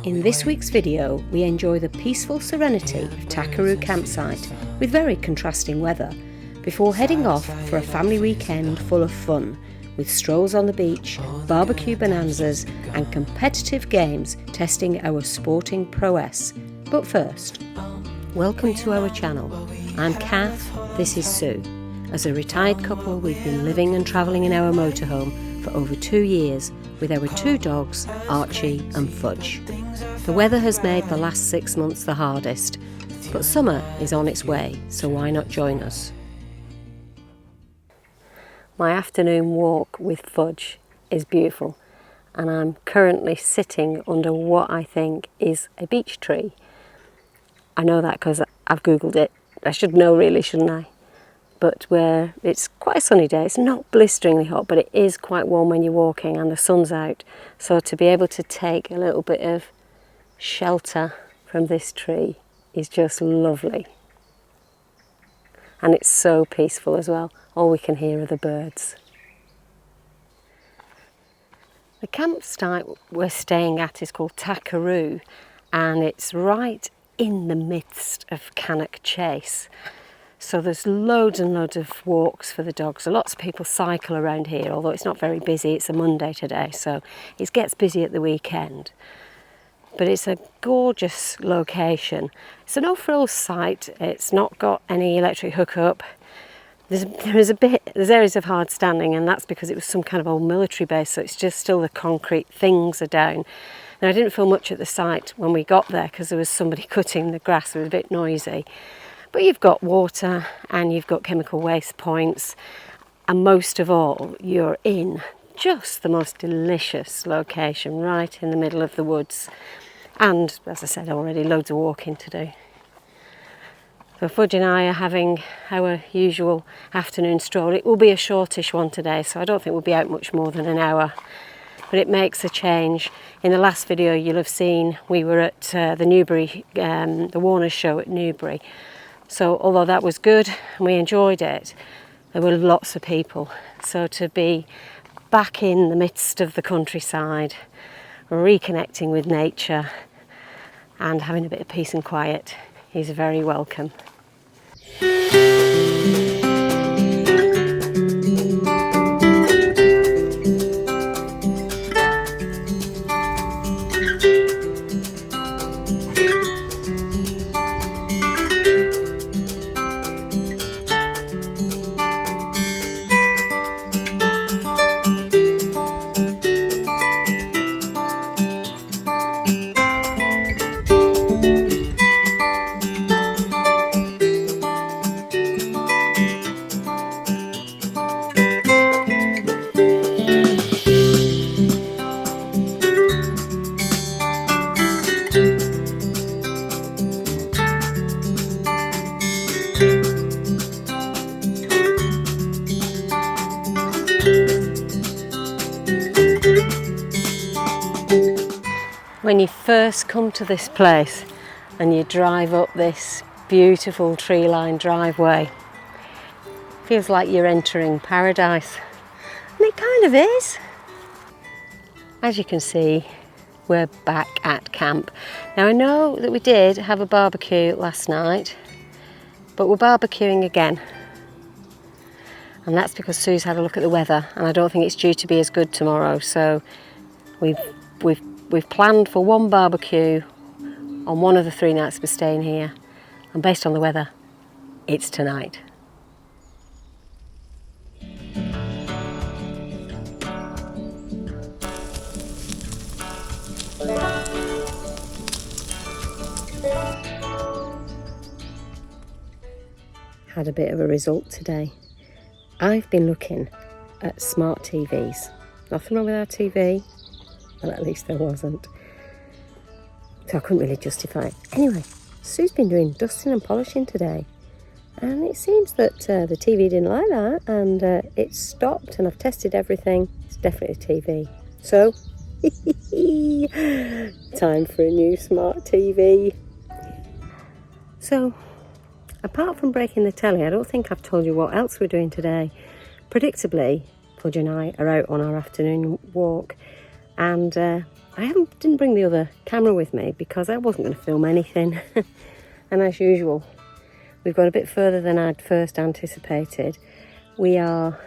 In this week's video, we enjoy the peaceful serenity of Takaro campsite with very contrasting weather before heading off for a family weekend full of fun with strolls on the beach, barbecue bonanzas and competitive games testing our sporting prowess. But first, welcome to our channel. I'm Kath, this is Sue. As a retired couple, we've been living and travelling in our motorhome for over 2 years with our 2 dogs, Archie and Fudge. The weather has made the last 6 months the hardest, but summer is on its way, so why not join us? My afternoon walk with Fudge is beautiful, and I'm currently sitting under what I think is a beech tree. I know that because I've googled it. I should know really, shouldn't I? But it's quite a sunny day. It's not blisteringly hot, but it is quite warm when you're walking and the sun's out. So to be able to take a little bit of shelter from this tree is just lovely. And it's so peaceful as well. All we can hear are the birds. The campsite we're staying at is called Takaro, and it's right in the midst of Cannock Chase. So there's loads and loads of walks for the dogs. So lots of people cycle around here, although it's not very busy. It's a Monday today, so it gets busy at the weekend. But it's a gorgeous location. It's an off-road site. It's not got any electric hookup. There's areas of hard standing, and that's because it was some kind of old military base, so it's just still the concrete things are down. Now, I didn't feel much at the site when we got there because there was somebody cutting the grass. It was a bit noisy. But you've got water and you've got chemical waste points, and most of all, you're in just the most delicious location right in the middle of the woods. And as I said already, loads of walking to do. So Fudge and I are having our usual afternoon stroll. It will be a shortish one today, so I don't think we'll be out much more than an hour. But it makes a change. In the last video you'll have seen we were at the Newbury, the Warner show at Newbury. So although that was good and we enjoyed it, there were lots of people. So to be back in the midst of the countryside, reconnecting with nature and having a bit of peace and quiet is very welcome. When you first come to this place and you drive up this beautiful tree-lined driveway, it feels like you're entering paradise. And it kind of is. As you can see, we're back at camp. Now I know that we did have a barbecue last night, but we're barbecuing again. And that's because Sue's had a look at the weather and I don't think it's due to be as good tomorrow. So we've planned for one barbecue on one of the 3 nights we're staying here, and based on the weather, it's tonight. Had a bit of a result today. I've been looking at smart TVs. Nothing wrong with our TV. Well, at least there wasn't. So I couldn't really justify it. Anyway, Sue's been doing dusting and polishing today. And it seems that the TV didn't like that. And it stopped and I've tested everything. It's definitely a TV. So, time for a new smart TV. So, apart from breaking the telly, I don't think I've told you what else we're doing today. Predictably, Fudge and I are out on our afternoon walk. And didn't bring the other camera with me because I wasn't going to film anything. And as usual, we've got a bit further than I'd first anticipated. We are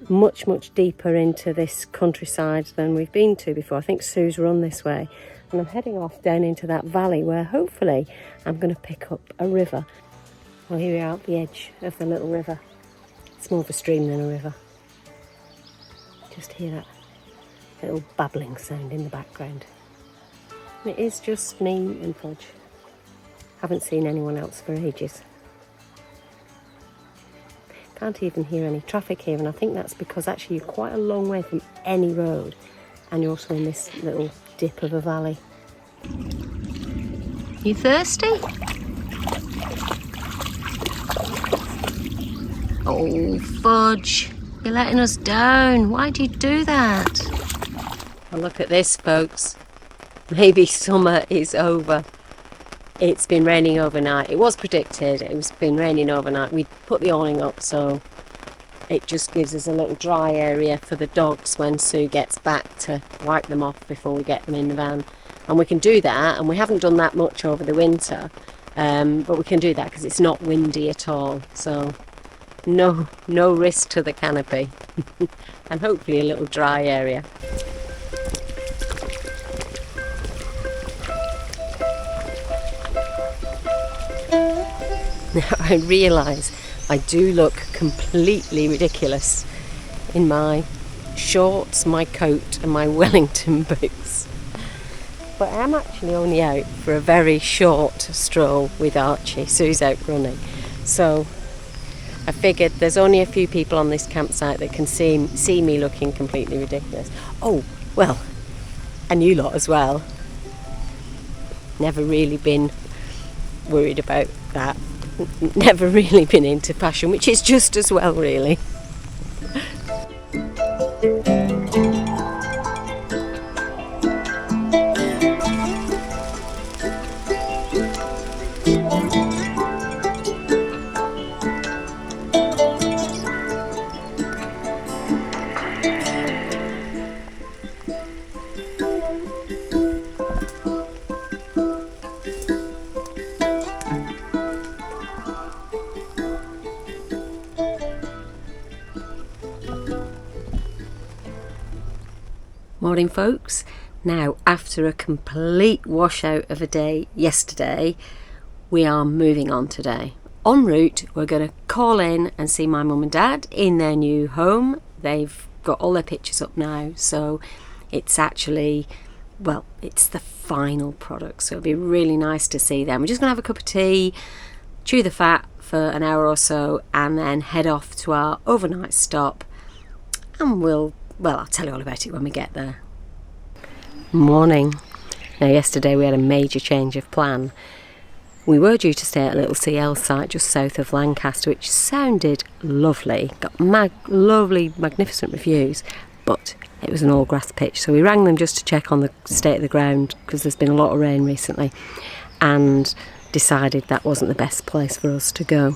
much deeper into this countryside than we've been to before. I think Sue's run this way, and I'm heading off down into that valley where hopefully I'm going to pick up a river. Well, here we are at the edge of the little river. It's more of a stream than a river. Just hear that little babbling sound in the background. And it is just me and Fudge. Haven't seen anyone else for ages. Can't even hear any traffic here, and I think that's because actually you're quite a long way from any road, and you're also in this little dip of a valley. You thirsty? Oh, Fudge, you're letting us down. Why'd you do that? Well, look at this, folks. Maybe summer is over. It's been raining overnight. It was predicted. It's been raining overnight. We put the awning up so it just gives us a little dry area for the dogs when Sue gets back to wipe them off before we get them in the van. And we can do that, and we haven't done that much over the winter, but we can do that because it's not windy at all. So no risk to the canopy. And hopefully a little dry area. Now I realise I do look completely ridiculous in my shorts, my coat and my Wellington boots. But I'm actually only out for a very short stroll with Archie. Sue's out running. So I figured there's only a few people on this campsite that can see me looking completely ridiculous. Oh, well, and you lot as well. Never really been worried about that. Never really been into fashion, which is just as well, really. Morning, folks. Now, after a complete washout of a day yesterday, we are moving on today. En route, we're going to call in and see my mum and dad in their new home. They've got all their pictures up now, so it's actually, well, it's the final product, so it'll be really nice to see them. We're just going to have a cup of tea, chew the fat for an hour or so, and then head off to our overnight stop, and I'll tell you all about it when we get there. Morning. Now, yesterday we had a major change of plan. We were due to stay at a little CL site just south of Lancaster, which sounded lovely. Got lovely, magnificent reviews, but it was an all-grass pitch. So we rang them just to check on the state of the ground, because there's been a lot of rain recently, and decided that wasn't the best place for us to go.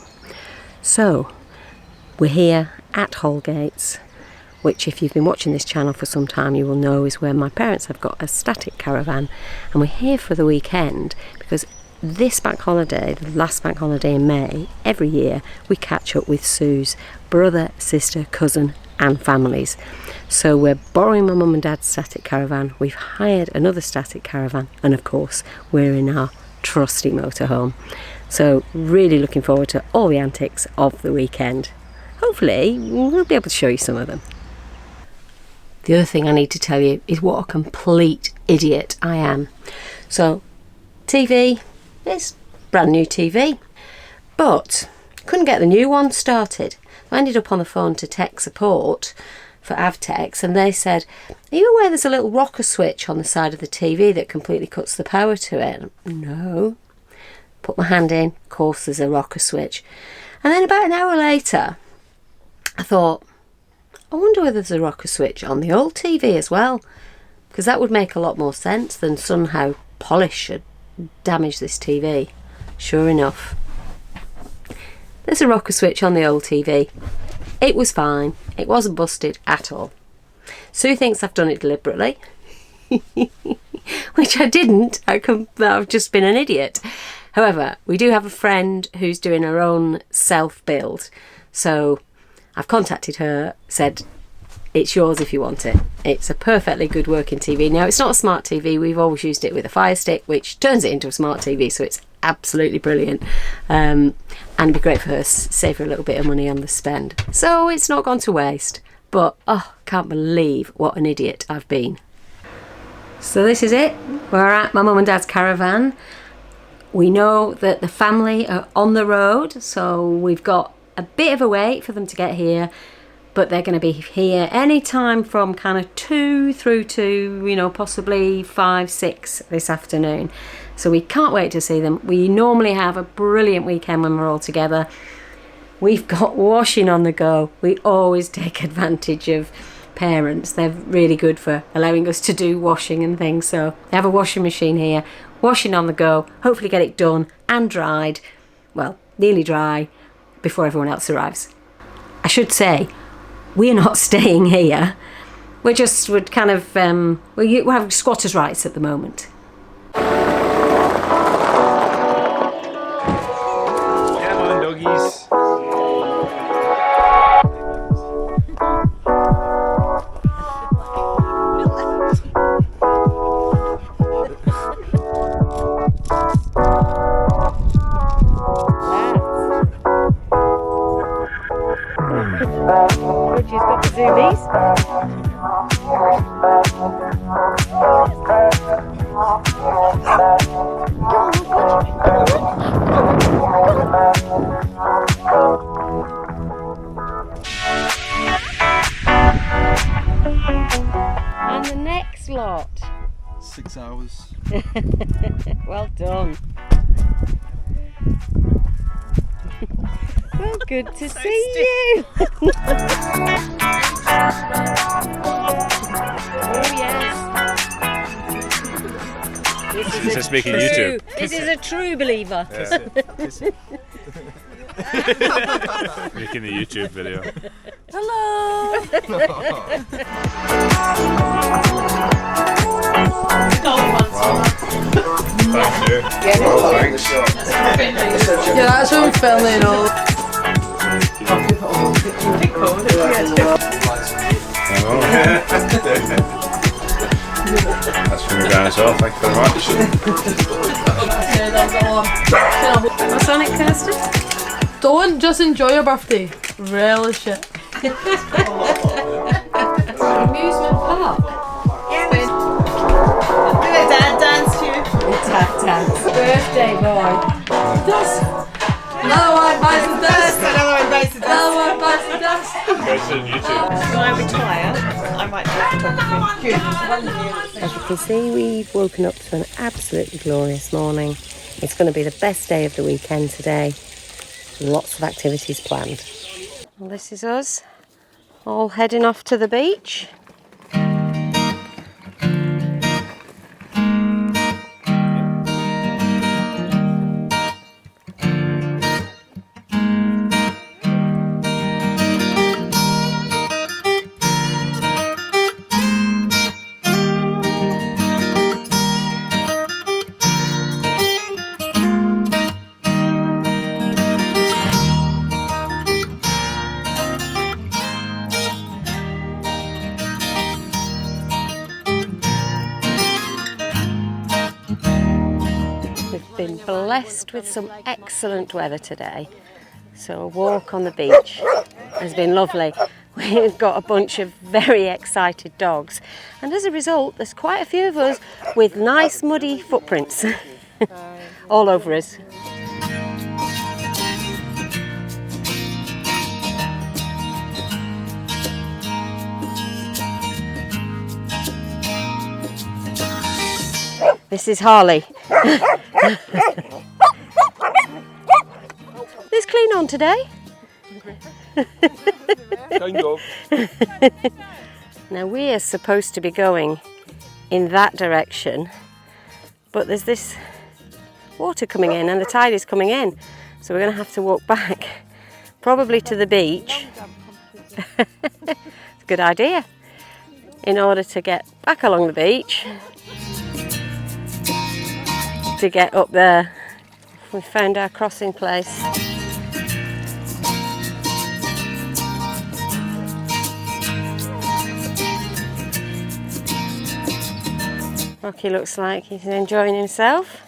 So we're here at Holgates, which, if you've been watching this channel for some time, you will know is where my parents have got a static caravan, and we're here for the weekend because this bank holiday, the last bank holiday in May, every year we catch up with Sue's brother, sister, cousin and families. So we're borrowing my mum and dad's static caravan, we've hired another static caravan, and of course we're in our trusty motorhome. So really looking forward to all the antics of the weekend. Hopefully we'll be able to show you some of them. The other thing I need to tell you is what a complete idiot I am. So, TV, it's brand new TV, but couldn't get the new one started. I ended up on the phone to tech support for Avtex, and they said, are you aware there's a little rocker switch on the side of the TV that completely cuts the power to it? No. Put my hand in, of course there's a rocker switch. And then about an hour later, I thought, I wonder whether there's a rocker switch on the old TV as well, because that would make a lot more sense than somehow polish should damage this TV. Sure enough, there's a rocker switch on the old TV. It was fine. It wasn't busted at all. Sue thinks I've done it deliberately. which I didn't. I've just been an idiot. However, we do have a friend who's doing her own self-build. So I've contacted her, said, it's yours if you want it. It's a perfectly good working TV. Now, it's not a smart TV. We've always used it with a Fire Stick, which turns it into a smart TV, so it's absolutely brilliant. And it'd be great for her, save her a little bit of money on the spend. So it's not gone to waste. But, oh, can't believe what an idiot I've been. So this is it. We're at my mum and dad's caravan. We know that the family are on the road, so we've got a bit of a wait for them to get here. But they're going to be here any time from kind of 2 through to, you know, possibly 5, 6 this afternoon. So we can't wait to see them. We normally have a brilliant weekend when we're all together. We've got washing on the go. We always take advantage of parents. They're really good for allowing us to do washing and things. So they have a washing machine here, washing on the go, hopefully get it done and dried, well, nearly dry, before everyone else arrives. I should say, we're not staying here. We're kind of, we have squatters' rights at the moment. Come on, doggies. She's got the zoomies. And the next lot. 6 hours. Well done. Well, good to see you. Oh yes. This is making YouTube. This is a true believer. Making the YouTube video. Hello. Thank you. Yeah, that's when we're filming all. That's from me down as well, thank you very much. What's on it, Kirsten? Don't just enjoy your birthday. Relish it. Amusement park. Do a dad dance too. Dad dance. Birthday boy. Dust. Another one bites the dust. Another one bites the dust. Another one bites the dust. Guys on YouTube. When I retire, I might do photography. As you can see, we've woken up to an absolutely glorious morning. It's going to be the best day of the weekend today. Lots of activities planned. Well, this is us, all heading off to the beach. Been blessed with some excellent weather today, so a walk on the beach has been lovely. We've got a bunch of very excited dogs, and as a result there's quite a few of us with nice muddy footprints all over us. This is Harley. There's clean on today. Kind of. Now we are supposed to be going in that direction, but there's this water coming in and the tide is coming in, so we're going to have to walk back, probably to the beach. It's a good idea. in order to get back along the beach to get up there. We found our crossing place. Rocky looks like he's enjoying himself.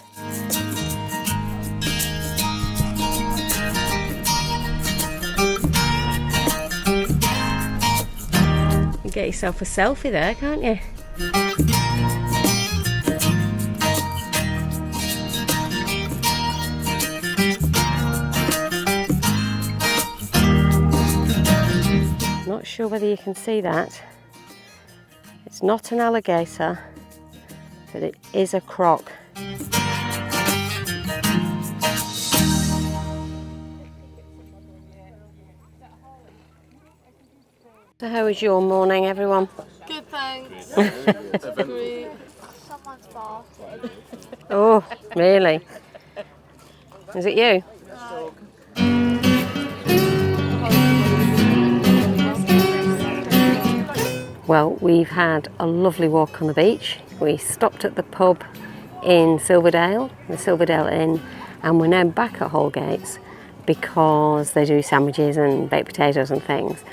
You get yourself a selfie there, can't you? Not sure whether you can see that. It's not an alligator, but it is a croc. So how was your morning, everyone? Good, thanks. Great. Someone's farted. Oh, really? Is it you? Well, we've had a lovely walk on the beach. We stopped at the pub in Silverdale, the Silverdale Inn, and we're now back at Holgates because they do sandwiches and baked potatoes and things.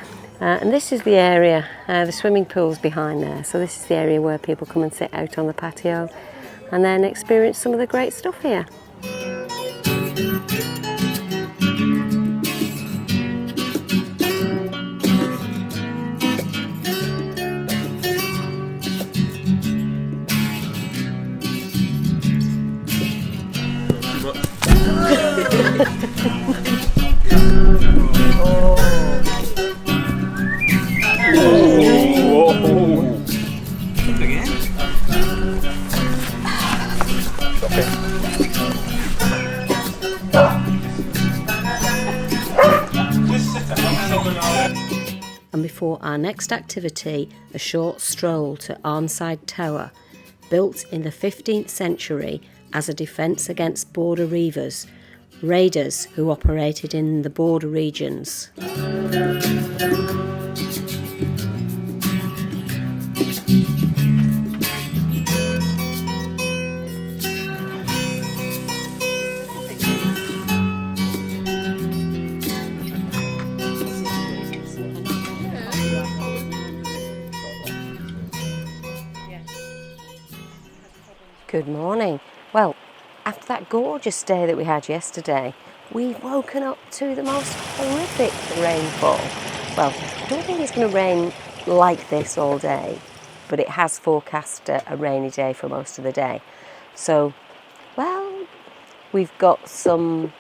And this is the area, the swimming pool's behind there, so this is the area where people come and sit out on the patio and then experience some of the great stuff here. And before our next activity, a short stroll to Arnside Tower, built in the 15th century as a defence against border reivers, raiders who operated in the border regions. Good morning. Well, after that gorgeous day that we had yesterday, we've woken up to the most horrific rainfall. Well, I don't think it's going to rain like this all day, but it has forecast a rainy day for most of the day. So, well, we've got some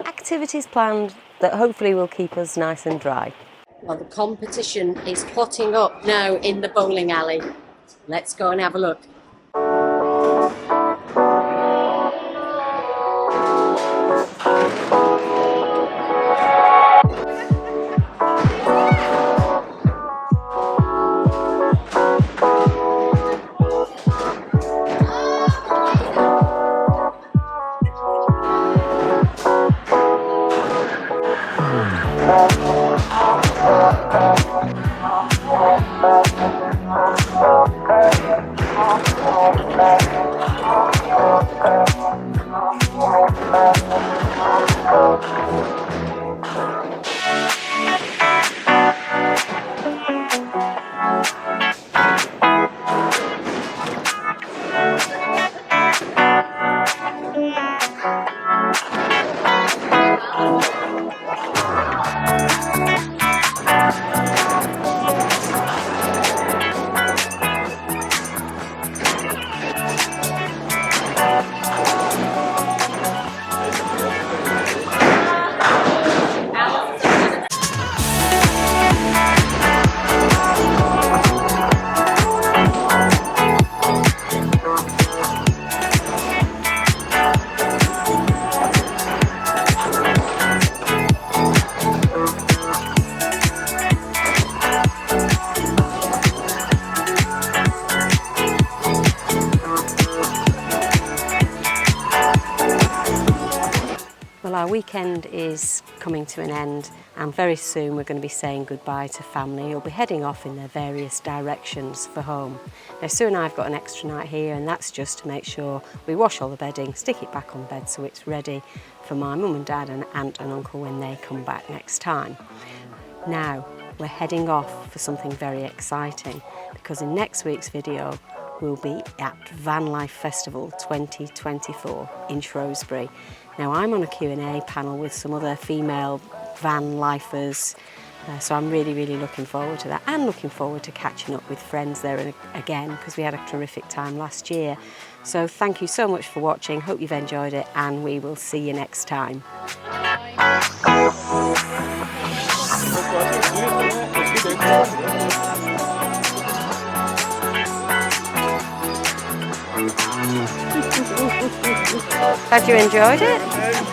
activities planned that hopefully will keep us nice and dry. Well, the competition is hotting up now in the bowling alley. Let's go and have a look. Well, our weekend is coming to an end, and very soon we're going to be saying goodbye to family who'll be heading off in their various directions for home. Now, Sue and I have got an extra night here, and that's just to make sure we wash all the bedding, stick it back on bed so it's ready for my mum and dad and aunt and uncle when they come back next time. Now, we're heading off for something very exciting, because in next week's video we'll be at Van Life Festival 2024 in Shrewsbury. Now, I'm on a Q&A panel with some other female van lifers, so I'm really looking forward to that, and looking forward to catching up with friends there again, because we had a terrific time last year. So thank you so much for watching, hope you've enjoyed it, and we will see you next time. Had you enjoyed it?